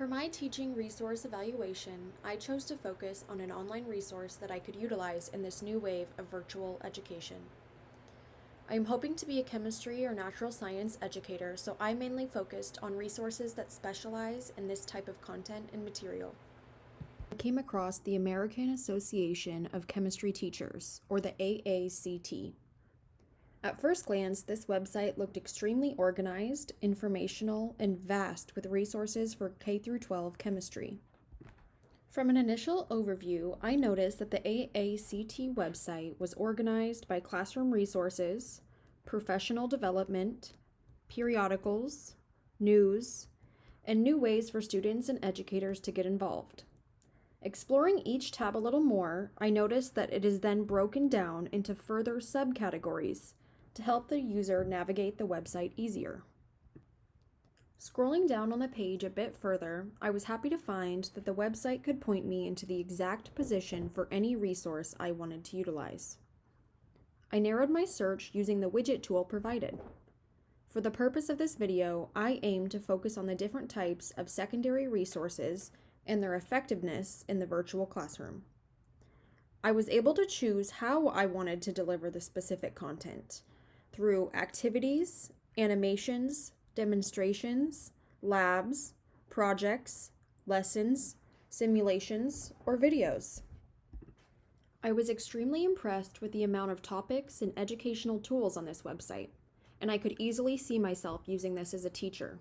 For my teaching resource evaluation, I chose to focus on an online resource that I could utilize in this new wave of virtual education. I am hoping to be a chemistry or natural science educator, so I mainly focused on resources that specialize in this type of content and material. I came across the American Association of Chemistry Teachers, or the AACT. At first glance, this website looked extremely organized, informational, and vast with resources for K-12 chemistry. From an initial overview, I noticed that the AACT website was organized by classroom resources, professional development, periodicals, news, and new ways for students and educators to get involved. Exploring each tab a little more, I noticed that it is then broken down into further subcategories to help the user navigate the website easier. Scrolling down on the page a bit further, I was happy to find that the website could point me into the exact position for any resource I wanted to utilize. I narrowed my search using the widget tool provided. For the purpose of this video, I aim to focus on the different types of secondary resources and their effectiveness in the virtual classroom. I was able to choose how I wanted to deliver the specific content through activities, animations, demonstrations, labs, projects, lessons, simulations, or videos. I was extremely impressed with the amount of topics and educational tools on this website, and I could easily see myself using this as a teacher.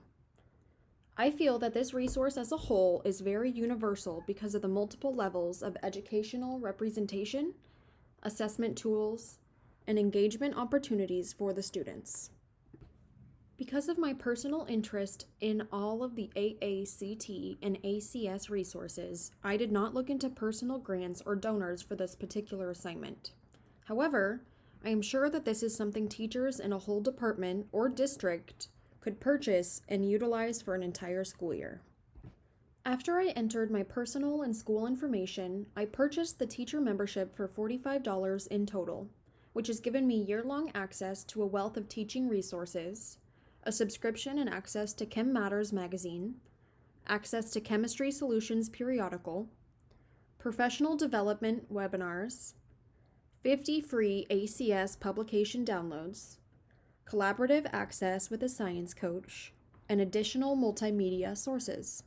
I feel that this resource as a whole is very universal because of the multiple levels of educational representation, assessment tools, and engagement opportunities for the students. Because of my personal interest in all of the AACT and ACS resources, I did not look into personal grants or donors for this particular assignment. However, I am sure that this is something teachers in a whole department or district could purchase and utilize for an entire school year. After I entered my personal and school information, I purchased the teacher membership for $45 in total, which has given me year-long access to a wealth of teaching resources, a subscription and access to Chem Matters magazine, access to Chemistry Solutions periodical, professional development webinars, 50 free ACS publication downloads, collaborative access with a science coach, and additional multimedia sources.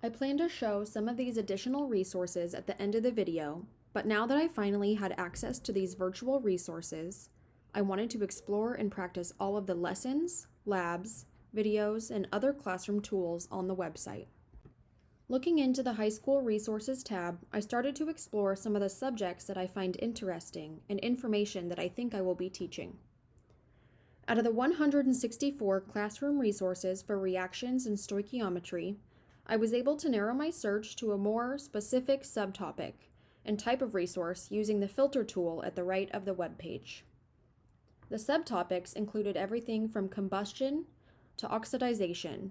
I plan to show some of these additional resources at the end of the video, but now that I finally had access to these virtual resources, I wanted to explore and practice all of the lessons, labs, videos, and other classroom tools on the website. Looking into the High School Resources tab, I started to explore some of the subjects that I find interesting and information that I think I will be teaching. Out of the 164 classroom resources for reactions and stoichiometry, I was able to narrow my search to a more specific subtopic and type of resource using the filter tool at the right of the web page. The subtopics included everything from combustion to oxidization,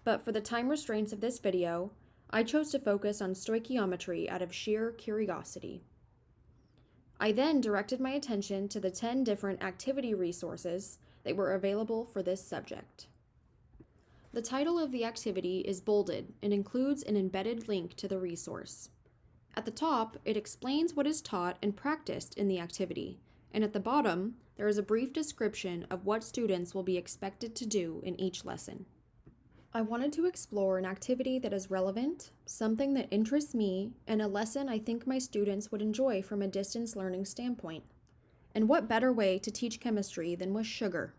but for the time restraints of this video, I chose to focus on stoichiometry out of sheer curiosity. I then directed my attention to the 10 different activity resources that were available for this subject. The title of the activity is bolded and includes an embedded link to the resource. At the top, it explains what is taught and practiced in the activity, and at the bottom, there is a brief description of what students will be expected to do in each lesson. I wanted to explore an activity that is relevant, something that interests me, and a lesson I think my students would enjoy from a distance learning standpoint. And what better way to teach chemistry than with sugar?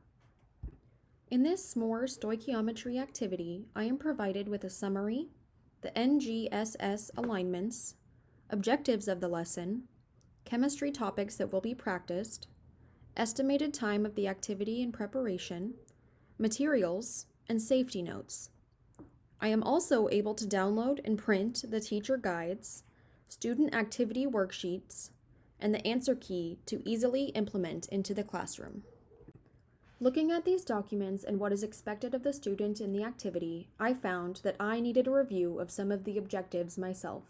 In this s'more stoichiometry activity, I am provided with a summary, the NGSS alignments, objectives of the lesson, chemistry topics that will be practiced, estimated time of the activity and preparation, materials, and safety notes. I am also able to download and print the teacher guides, student activity worksheets, and the answer key to easily implement into the classroom. Looking at these documents and what is expected of the student in the activity, I found that I needed a review of some of the objectives myself.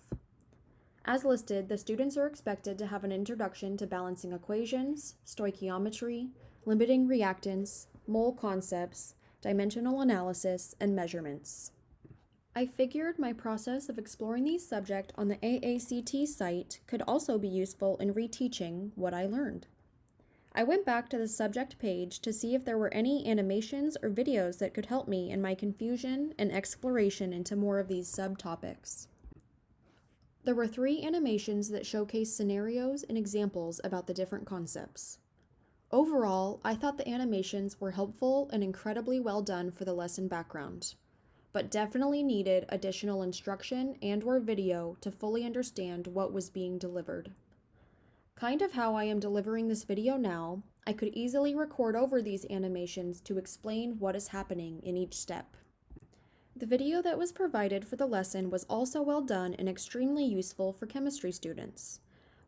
As listed, the students are expected to have an introduction to balancing equations, stoichiometry, limiting reactants, mole concepts, dimensional analysis, and measurements. I figured my process of exploring these subjects on the AACT site could also be useful in reteaching what I learned. I went back to the subject page to see if there were any animations or videos that could help me in my confusion and exploration into more of these subtopics. There were 3 animations that showcase scenarios and examples about the different concepts. Overall, I thought the animations were helpful and incredibly well done for the lesson background, but definitely needed additional instruction and/or video to fully understand what was being delivered. Kind of how I am delivering this video now, I could easily record over these animations to explain what is happening in each step. The video that was provided for the lesson was also well done and extremely useful for chemistry students.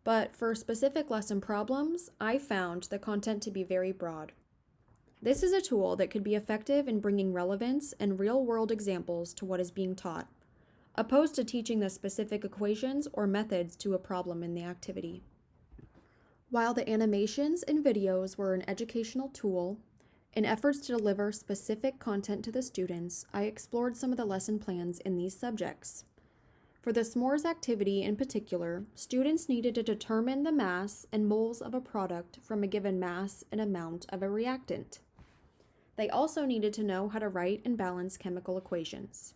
But for specific lesson problems, I found the content to be very broad. This is a tool that could be effective in bringing relevance and real-world examples to what is being taught, opposed to teaching the specific equations or methods to a problem in the activity. While the animations and videos were an educational tool, in efforts to deliver specific content to the students, I explored some of the lesson plans in these subjects. For the s'mores activity in particular, students needed to determine the mass and moles of a product from a given mass and amount of a reactant. They also needed to know how to write and balance chemical equations.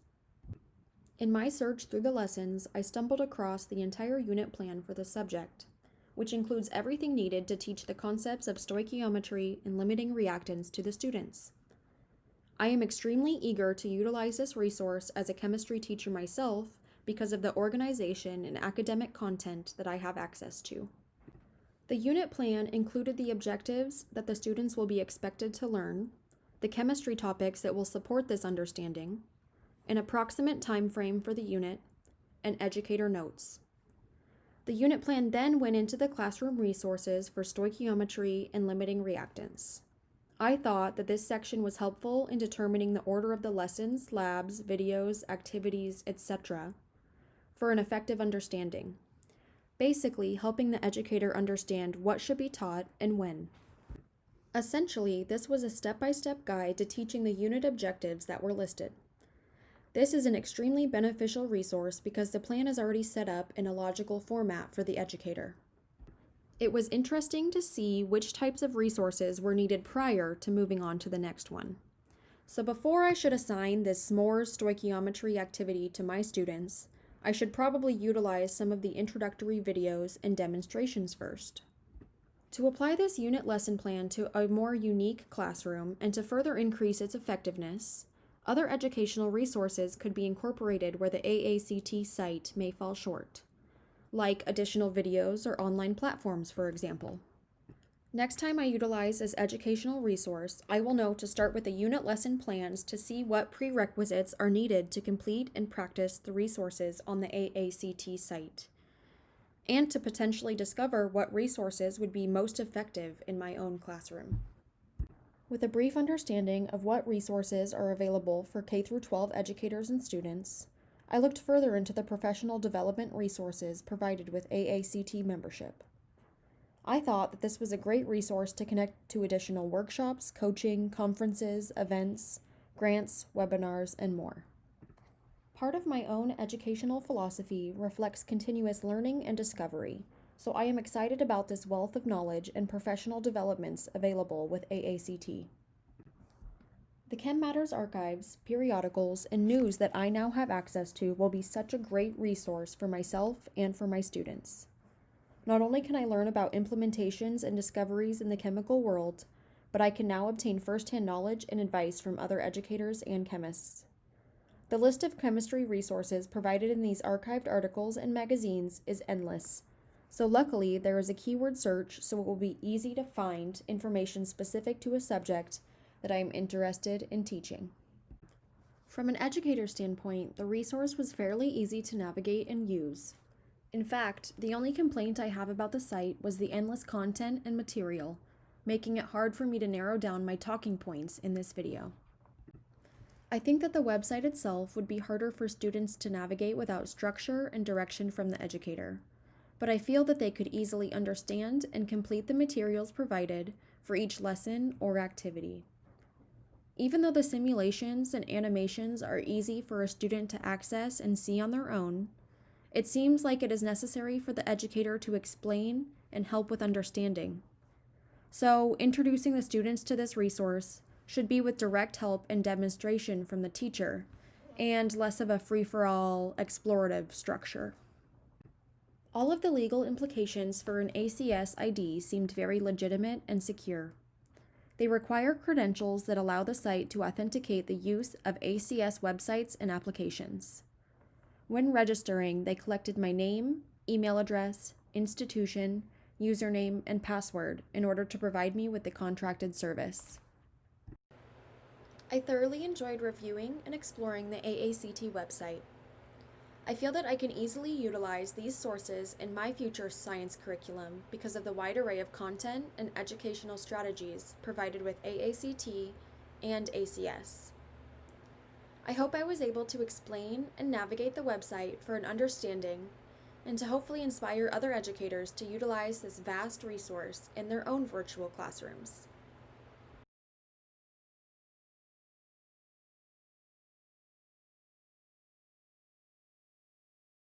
In my search through the lessons, I stumbled across the entire unit plan for the subject, which includes everything needed to teach the concepts of stoichiometry and limiting reactants to the students. I am extremely eager to utilize this resource as a chemistry teacher myself because of the organization and academic content that I have access to. The unit plan included the objectives that the students will be expected to learn, the chemistry topics that will support this understanding, an approximate time frame for the unit, and educator notes. The unit plan then went into the classroom resources for stoichiometry and limiting reactants. I thought that this section was helpful in determining the order of the lessons, labs, videos, activities, etc. for an effective understanding, basically helping the educator understand what should be taught and when. Essentially, this was a step-by-step guide to teaching the unit objectives that were listed. This is an extremely beneficial resource because the plan is already set up in a logical format for the educator. It was interesting to see which types of resources were needed prior to moving on to the next one. So before I should assign this s'mores stoichiometry activity to my students, I should probably utilize some of the introductory videos and demonstrations first. To apply this unit lesson plan to a more unique classroom and to further increase its effectiveness, other educational resources could be incorporated where the AACT site may fall short, like additional videos or online platforms, for example. Next time I utilize this educational resource, I will know to start with the unit lesson plans to see what prerequisites are needed to complete and practice the resources on the AACT site, and to potentially discover what resources would be most effective in my own classroom. With a brief understanding of what resources are available for K-12 educators and students, I looked further into the professional development resources provided with AACT membership. I thought that this was a great resource to connect to additional workshops, coaching, conferences, events, grants, webinars, and more. Part of my own educational philosophy reflects continuous learning and discovery, so I am excited about this wealth of knowledge and professional developments available with AACT. The Chem Matters archives, periodicals, and news that I now have access to will be such a great resource for myself and for my students. Not only can I learn about implementations and discoveries in the chemical world, but I can now obtain firsthand knowledge and advice from other educators and chemists. The list of chemistry resources provided in these archived articles and magazines is endless, so luckily there is a keyword search so it will be easy to find information specific to a subject that I am interested in teaching. From an educator standpoint, the resource was fairly easy to navigate and use. In fact, the only complaint I have about the site was the endless content and material, making it hard for me to narrow down my talking points in this video. I think that the website itself would be harder for students to navigate without structure and direction from the educator, but I feel that they could easily understand and complete the materials provided for each lesson or activity. Even though the simulations and animations are easy for a student to access and see on their own, it seems like it is necessary for the educator to explain and help with understanding. So, introducing the students to this resource should be with direct help and demonstration from the teacher, and less of a free-for-all explorative structure. All of the legal implications for an ACS ID seemed very legitimate and secure. They require credentials that allow the site to authenticate the use of ACS websites and applications. When registering, they collected my name, email address, institution, username, and password in order to provide me with the contracted service. I thoroughly enjoyed reviewing and exploring the AACT website. I feel that I can easily utilize these sources in my future science curriculum because of the wide array of content and educational strategies provided with AACT and ACS. I hope I was able to explain and navigate the website for an understanding and to hopefully inspire other educators to utilize this vast resource in their own virtual classrooms.